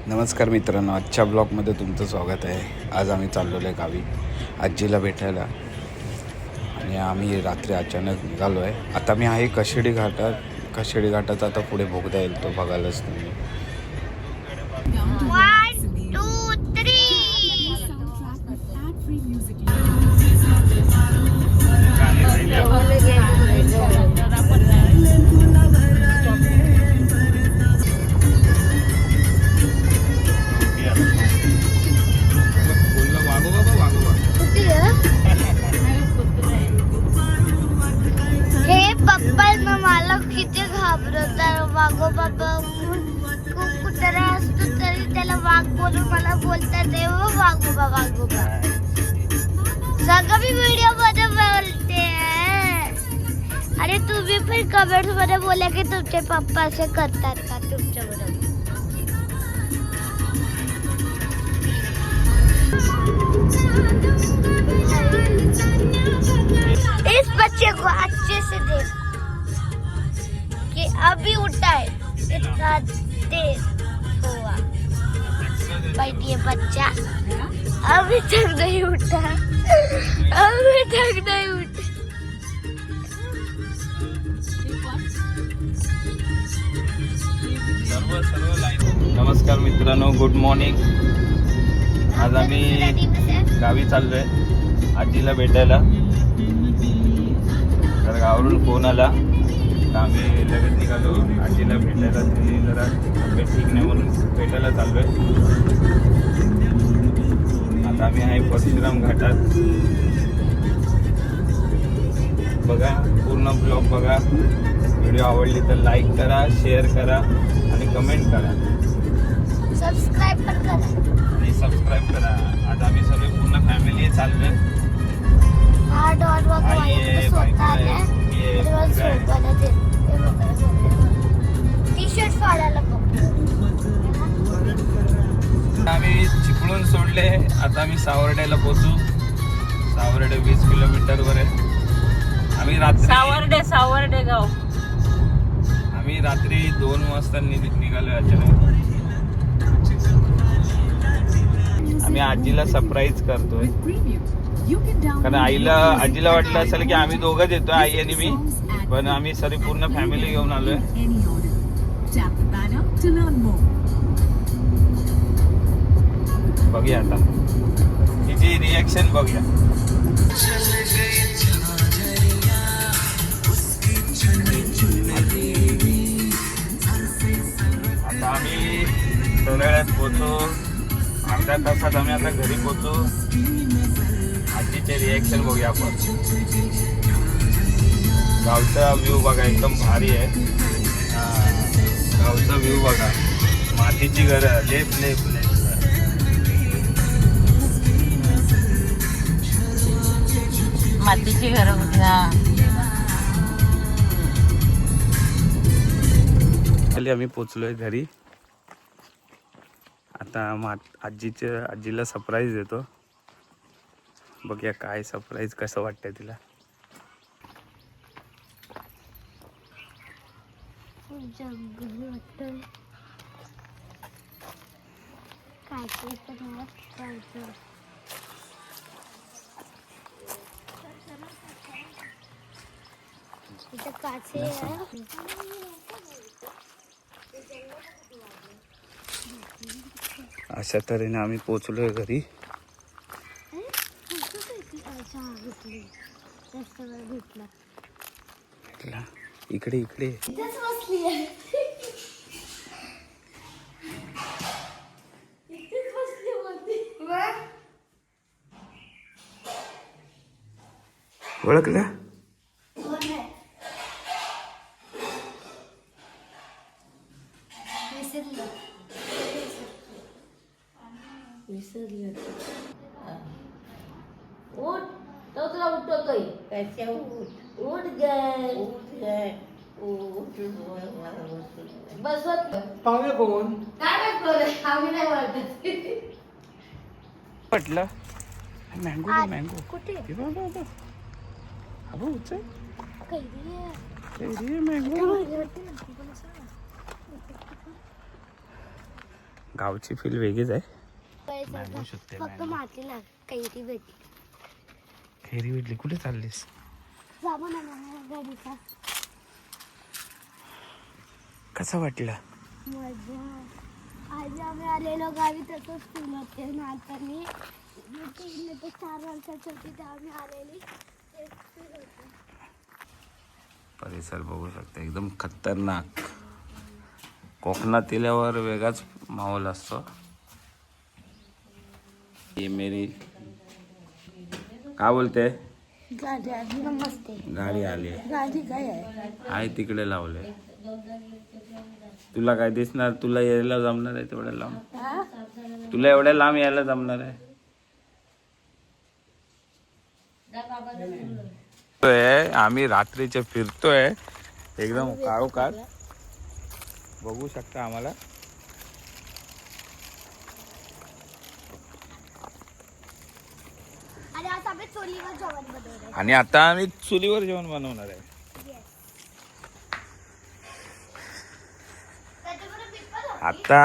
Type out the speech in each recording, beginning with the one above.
नमस्कार मित्रांनो, आजच्या ब्लॉगमध्ये तुमचं स्वागत आहे. आज आम्ही चाललेलो आहे गावी आजीला भेटायला आणि आम्ही रात्री अचानक निघालो आहे. आता मी आहे कशेडी घाटाचा आता पुढे बोगदा येईल, तो बघायलाच तुम्ही. 1, 2, 3 हे पप्पा ना मला किती घाबरवतात. वाघोबा कुत्रा असतो तरी त्याला वाघ बोलून मला बोलतात वाघोबा वाघोबा. सगळं मी व्हिडिओ मध्ये बोलते. अरे तुम्ही पण कमेंट मध्ये बोला की तुमचे पप्पा असे करतात का तुमच्या बरोबर. इस बच्चे को अच्छे से देख कि अभी उठा है, इतना देर हुआ बट ये बच्चा अभी तक नहीं उठा, अभी तक नहीं उठा. नमस्कार मित्रांनो, गुड मॉर्निंग. आज आम्ही गावी चाललोय आजीला भेटायला. तर गावावरून फोन आला तर आम्ही लगेच निघालो आजीला भेटायला. ती जरा तब्येत ठीक नाही म्हणून भेटायला चाललोय. आता आम्ही आहे परशुराम घाटात. बघा, पूर्ण ब्लॉग बघा. व्हिडिओ आवडली तर लाईक करा, शेअर करा आणि कमेंट करा. सबस्क्राइब पण करा आणि सबस्क्राईब करा. आता आम्ही सगळे पूर्ण फॅमिली चाललोय. हा डॉट टी शर्ट फाडायला आम्ही चिपळूण सोडले. आता आम्ही सावर्ड्याला पोहोचू. सावर्डे 20 किलोमीटरवर आहे. आम्ही रात्री सावर्डे गाव. आम्ही रात्री 2 वाजता निघालोय अचानक. आम्ही आजीला सरप्राईज करतोय कारण आजीला वाटलं असेल की आम्ही दोघंच येतोय, आई आणि मी, पण आम्ही सगळी पूर्ण फॅमिली घेऊन आलोय. बघूया आता तिची रिॲक्शन बघूया. आता आम्ही थोड्या वेळात पोहोचू. अर्ध्या तासात आम्ही आता घरी पोहोचू. आजीचे रिॲक्शन बघूया आपण. गावचा व्ह्यू बघा, एकदम भारी आहे. गावचा व्ह्यू बघा. मातीची घरं, लेप लेप लेप. मातीची घरं आम्ही पोचलोय घरी. आता आजीला सरप्राईज देतो. बघूया काय सरप्राईज, कसं वाटतंय तिला. अशा तऱ्हेने आम्ही पोचलोय घरी. इकडे इकडे ओळखलं. उठ तो तुला उठवतोय. कशा उठ उठ गे बसवत पाहुणे कोण काय करतोय. आम्ही नाही वाटत. म्हटलं मँगो मँगो कुठे अबो उचल कैरी मँगो. गावची फील वेगळीच आहे. बघू शकते फक्त माती लाग कैरी भेटली. खैरी भेटली. कुठे चाललीस? साबण गाडीचा कसं वाटलं? मजा. आज आम्ही आलेलो गावी तसंच फील होते ना. आता मी 4 वर्षाची होती तेव्हा आम्ही आलेली तेच feel होते. परिसर बघू शकता एकदम खतरनाक. कोकणात गेल्यावर वेगळाच माहोल असतो. ये मेरी काय बोलते? गाडी आली. नमस्ते. गाडी आली गाडी काय आहे? आहे तिकडे लावले. तुला काय दिसणार? तुला यायला जमणार आहे तेवढ्या लांब? तुला एवढ्या लांब यायला जमणार आहे? आम्ही रात्रीचे फिरतोय एकदम काळोखात. बघू शकता आम्हाला. आणि आता आम्ही चुलीवर जेवण बनवलंय. आणि आता आम्ही चुलीवर जेवण बनवणार आहे. आता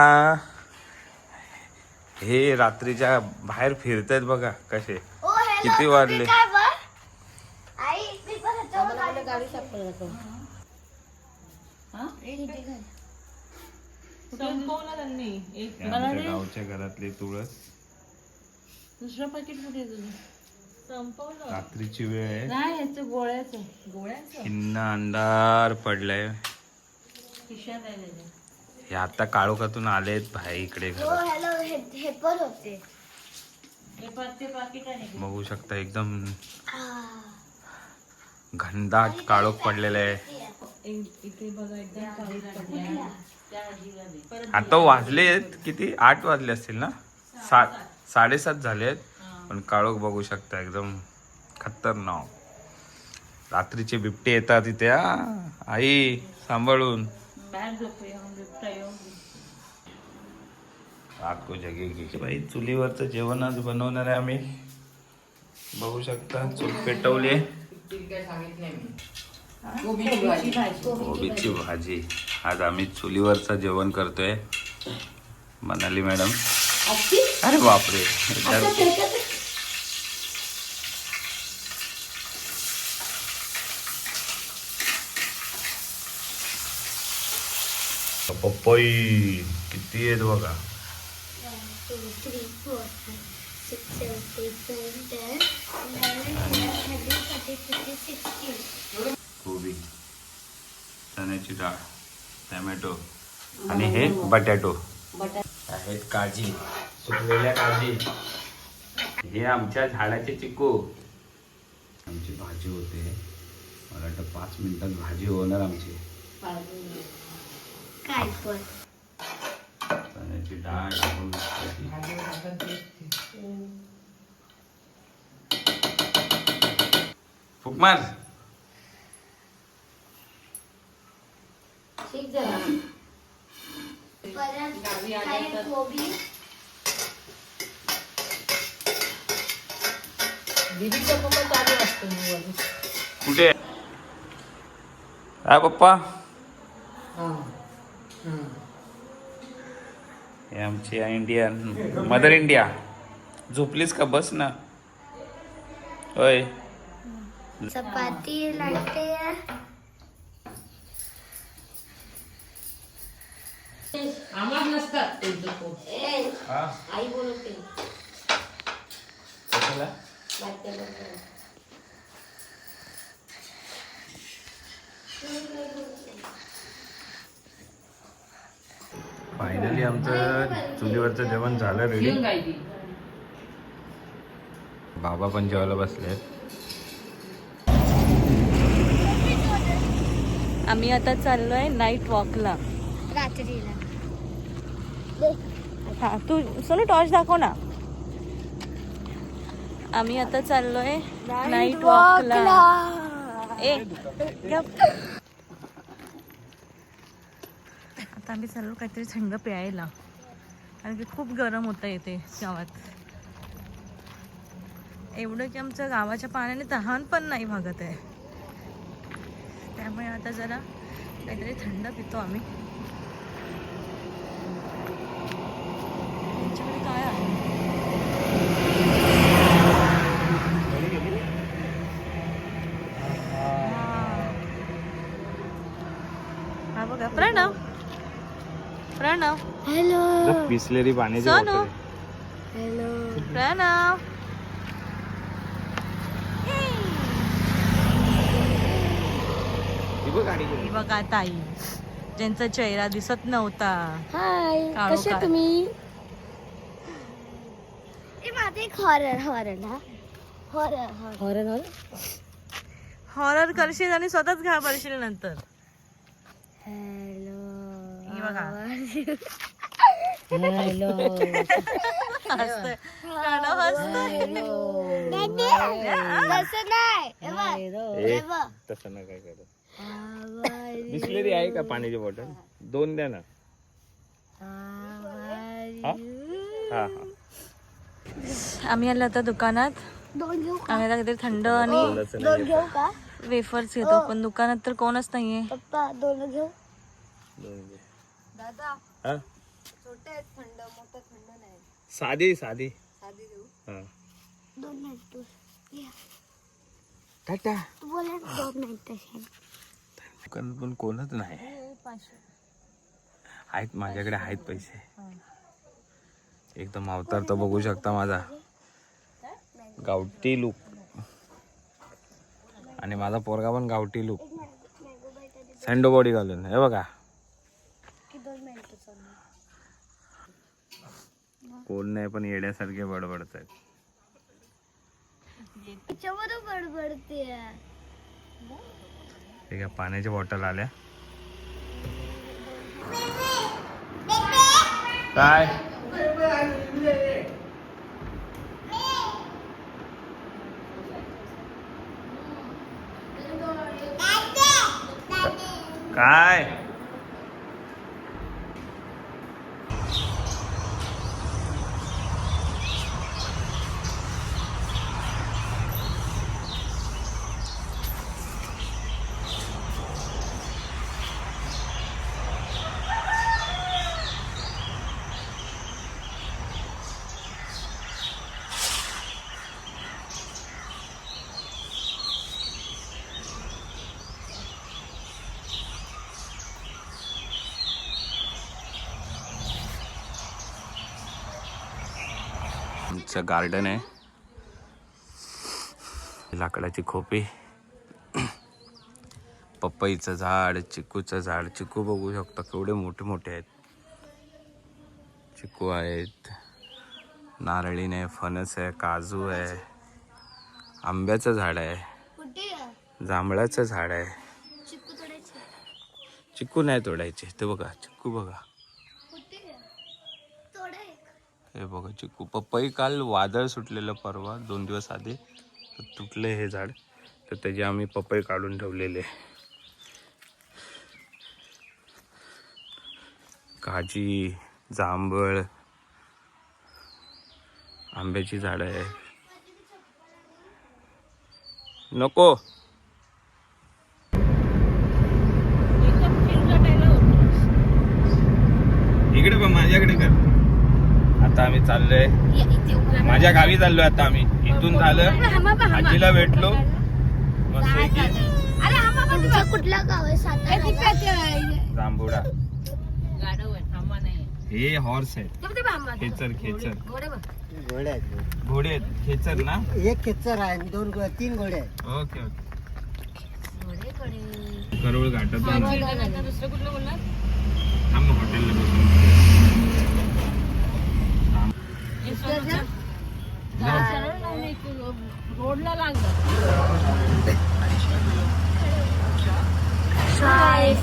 हे रात्रीच्या बाहेर फिरतायत बघा कसे. किती वाजले? गाडी सापडला तो. संपवलं त्यांनी. एक आमच्या गावच्या घरातले तुळस. दुसरं पाकिट कुठे तुझं? संपवलं. रात्रीची वेळ आहे. नाही ह्याचं गोळ्याचं इन्ना अंधार पडलाय. खिशात आहे त्याच्या. हे आता काळोखातून आलेत बाहेर इकडे घरात. हॅलो हे पण होते. हे ते पाकिट आहे. बघू शकता एकदम घनदाट काळोख पडलेला आहे. इथे बघा एकदम पाऊस पडलाय. त्या आजीला दे. आता वाजलेत किती? 8 वाजले असतील ना? 7:30 झालेत. पण काळोख बघू शकता एकदम खतरनाक. रात्रीचे बिबटे येतात इथे. आई सांभाळून. बाहेर झोपूया बिबटा येऊन. आको जगेगी. बाई चुलीवरचं जेवण आज बनवणार आहे आम्ही. बघू शकता चूल पेटवली. कोबीची भाजी. आज आम्ही चुलीवरचं जेवण करतोय. मनाली मॅडम. अरे बापरे. पपई किती आहेत बघा. 1 2 3 4 5 6 7 8 9 10 11 12 13 16. कोबी, चण्याची डाळ, टोमॅटो आणि हे बटाटो आहेत. काजी, सुकलेल्या काजी. हे आमच्या झाडाचे चिकू. आमची भाजी होते. मला वाटतं 5 मिनिटात भाजी होणार आमची. काय पण चण्याची डाळ टाकून फुक मार. ठीक झाला. परत काय कोबी. दीदीचा पप्पा चालू असतो मोबाईल. कुठे? काय पप्पा? हे आमची इंडियन मदर इंडिया. झोपलीस का? बस ना. होय. चपाती लागते. आम्हाला नसतात त्यांचं पोट. हा? आई बोलते. कशाला? लागते बरोबर. फायनली आमचं चुलीवरचं जेवण झालं रेडी. घेऊन गायची. बाबा पण जेवायला बसले. आम्ही आता चाललोय नाईट वॉकला. रात्रीला. हा तू सोनू टॉर्च दाखव ना. आम्ही आता चाललोय नाईट वॉकला. ए गप. आता आम्ही चाललो काहीतरी थंड प्यायला कारण की खूप गरम होतं इथे गावात. एवढं की आमच्या गावाच्या पाण्याने तहान पण नाही भागत आहे. त्यामुळे आता जरा काहीतरी थंड पितो आम्ही. हॅलो बिसलेरी पाण्याची सोनू. Bottle hello Pranab. गाडी ही बघा ताई, ज्यांचा चेहरा दिसत नव्हता. हाय काळो कसे काळ. तुम्ही माझे एक हॉरर हॉरर करशील आणि स्वतःच घाबरशील नंतर. हॅलो ही बघा. हॅलो हसतोय. प्रणव हसतोय. तसं नाही हे बघ, हे बघ. तसं ना काय करत. बिसलेरी आहे का पाण्याची बॉटल? 2 द्या ना. हा हा हा. आम्ही आलो आता दुकानात. दोन घेऊ का आम्ही आता काहीतरी थंड आणि दोन घेऊ का वेफर्स घेतो, पण दुकानात तर कोणच नाहीये. पप्पा दोन घेऊ हा? साधी साधी हा. 2 मिनिट तू टाटा. तू बोला 2 मिनिट पण कोणच नाही. आहेत माझ्याकडे आहेत पैसे. एकदम अवतार तर बघू शकता माझा, गावठी लुक. आणि माझा पोरगा पण गावठी लुक, सँडो बॉडी घालून. हे बघा कोण नाही पण येड्यासारखे बडबडत आहेत. बडबडते ठीक आहे, पाण्याच्या बॉटल आल्या. काय काय आमचं गार्डन आहे. लाकडाची खोपी, पपईचं झाड, चिकूचं झाड. चिकू बघू शकता केवढे मोठे मोठे आहेत. चिकू आहेत, नारळीने, फणस आहे, काजू आहे, आंब्याचं झाड आहे, जांभळाचं झाड आहे. चिकू नाही तोडायचे. ते बघा चिकू बघा, हे बघा चिकू. पपई काल वादळ सुटलेलं परवा 2 दिवस आधी, तर तुटले हे झाड, तर त्याचे आम्ही पपई काढून ठेवलेले. काजी, जांभळ, आंब्याची झाड आहे. नको इकडे पण माझ्याकडे कर. आता आम्ही चाललोय माझ्या गावी चाललोय. आता आम्ही इथून झालं आजीला भेटलो मस्त कुठला गाव आहे सातारा जांभुडा. हे हॉर्स आहे, खेचर खेचर घोडे आहेत. खेचर ना, एक खेचर आहे, 3 घोडे आहेत. Okay okay. करोळ घाटात दुसरं कुठलं बोलणार? आम्ही हॉटेलला बसून रोडला लागलं. चाय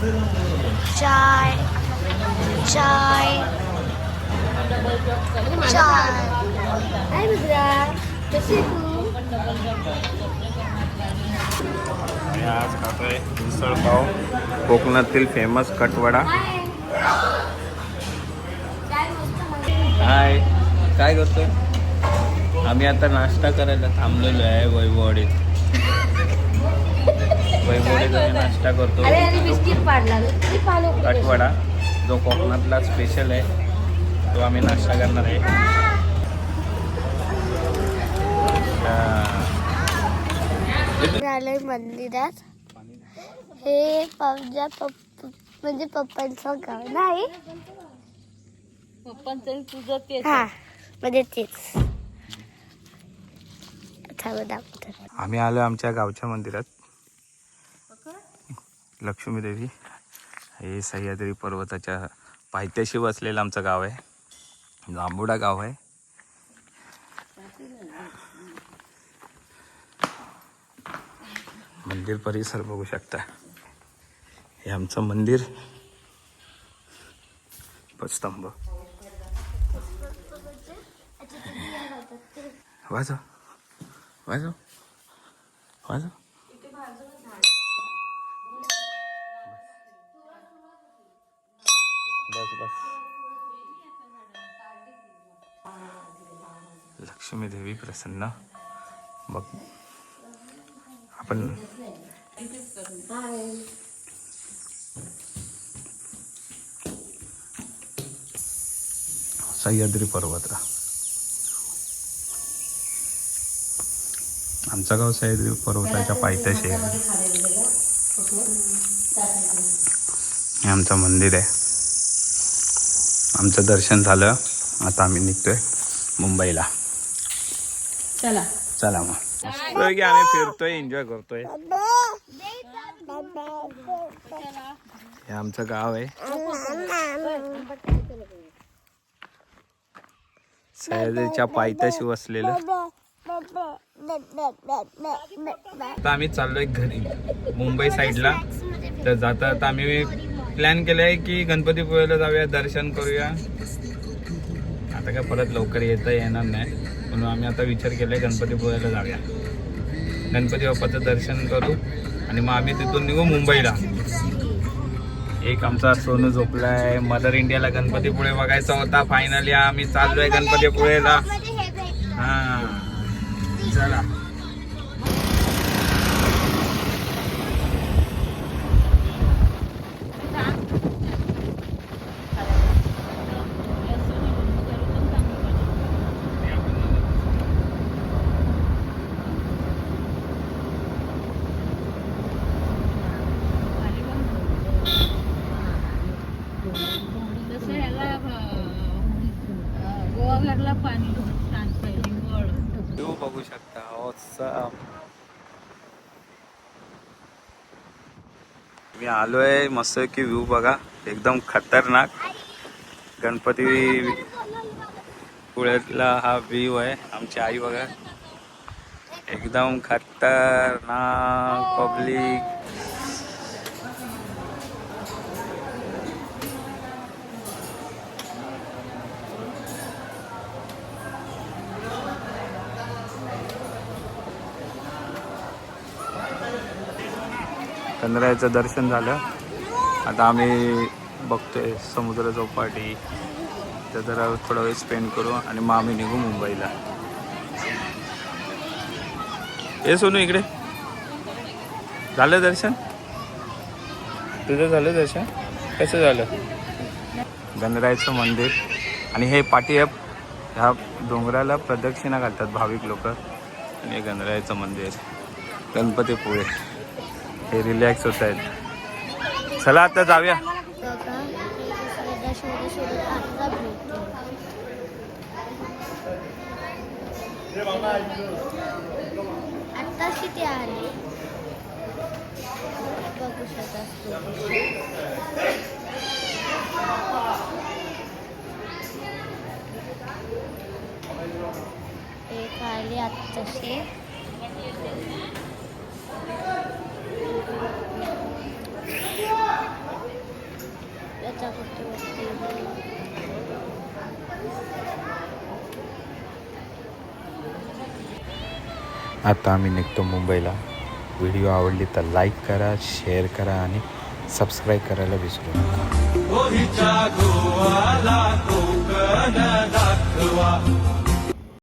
चाय चाय चाय. काय मित्रा कशी तू? आणि आज खातोय मिसळ पाव, कोकणातील फेमस कटवडा. हाय, काय करतोय? आम्ही आता नाश्ता करायला थांबलेलो आहे वैभववाडीत. वैभववाडीत आम्ही नाश्ता करतो. कटवडा जो कोकणातला स्पेशल आहे तो आम्ही नाश्ता करणार आहे. आलोय मंदिरात. हे म्हणजे पप्पांचं गाव नाही. पप्पांचं तुझं तेच हा म्हणजे तेच दाखवतो. आम्ही आलो आमच्या गावच्या मंदिरात. लक्ष्मी देवी हे सह्याद्री पर्वताच्या पायथ्याशी बसलेलं आमचं गाव आहे. जांभुडा गाव आहे. मंदिर परिसर बघू शकता. हे आमचं मंदिर. स्तंभ वाजव वाजव वाजव. बस बस. लक्ष्मी देवी प्रसन्न. बघ आपण सह्याद्री पर्वत. आमचं गाव सह्याद्री पर्वताच्या पायथ्याशी आहे. हे आमचं मंदिर आहे. आमचं दर्शन झालं. आता आम्ही निघतोय मुंबईला. चला चला मग आम्ही फिरतोय, एन्जॉय करतोय. हे आमचं गाव आहे. सह्याद्रीच्या पायथ्याशी वसलेलं. आता आम्ही चाललोय घरी मुंबई साईडला. तर जाता आता आम्ही प्लॅन केलाय की गणपतीपुळेला जाऊया, दर्शन करूया. आता काय परत लवकर येता येणार नाही, म्हणून आम्ही आता विचार केलाय गणपतीपुळेला जाऊया, गणपती बाप्पाचं दर्शन करू आणि मग आम्ही तिथून निघू मुंबईला. एक आमचा सोनू झोपलाय. मदर इंडियाला गणपतीपुळे बघायचा होता. फायनली आम्ही चाललोय गणपतीपुळेला. हा चला. गोवाघरला पाणी शांत व्ह्यू बघू शकता. ऑसम. मी आलोय मस्त की व्ह्यू बघा एकदम खतरनाक. गणपती पुळ्यातला हा व्ह्यू आहे. आमची आई बघा एकदम खतरनाक. पब्लिक गणरायाचं दर्शन झालं. आता आम्ही बघतोय समुद्र चौपाटी. तर जरा थोडा वेळ स्पेंड करू आणि मग आम्ही निघू मुंबईला. हे सोनू इकडे. झालं दर्शन तुझं? झालं दर्शन? कसं झालं? गणरायाचं मंदिर आणि हे पाठी ह्या डोंगराला प्रदक्षिणा घालतात भाविक लोक. आणि हे गणरायाचं मंदिर, गणपतीपुळे. हे रिलॅक्स होत आहेत. चला आता जाऊया. आता किती आले बघू शकता. एक आले आत्ताशे. आता आम्ही निघतो मुंबईला. व्हिडिओ आवडली तर लाईक करा, शेअर करा आणि सबस्क्राईब करायला विसरू नका.